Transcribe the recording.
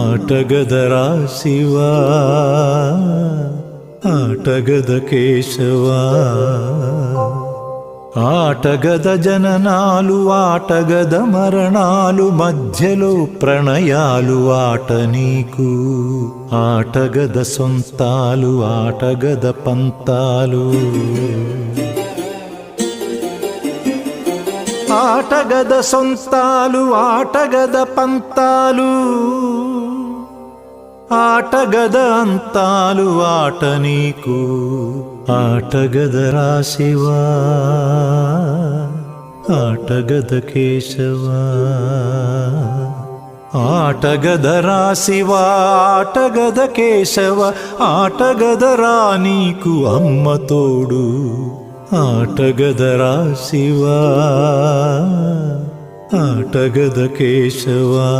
ఆటగదరా శివా ఆటగద కేశవా ఆటగద జననాలు ఆటగద మరణాలు మధ్యలో ప్రణయాలు ఆట నీకు ఆటగద సొంతాలు ఆటగద పంతాలు ఆటగద సొంతాలు ఆటగద పంతాలు ఆటగద అంతాలు ఆట నీకు ఆటగదరా శివా ఆటగద కేశవా ఆటగదరా శివా ఆటగద కేశవ ఆటగదరా నీకు అమ్మ తోడు ఆటగదరా శివా ఆటగద కేశవా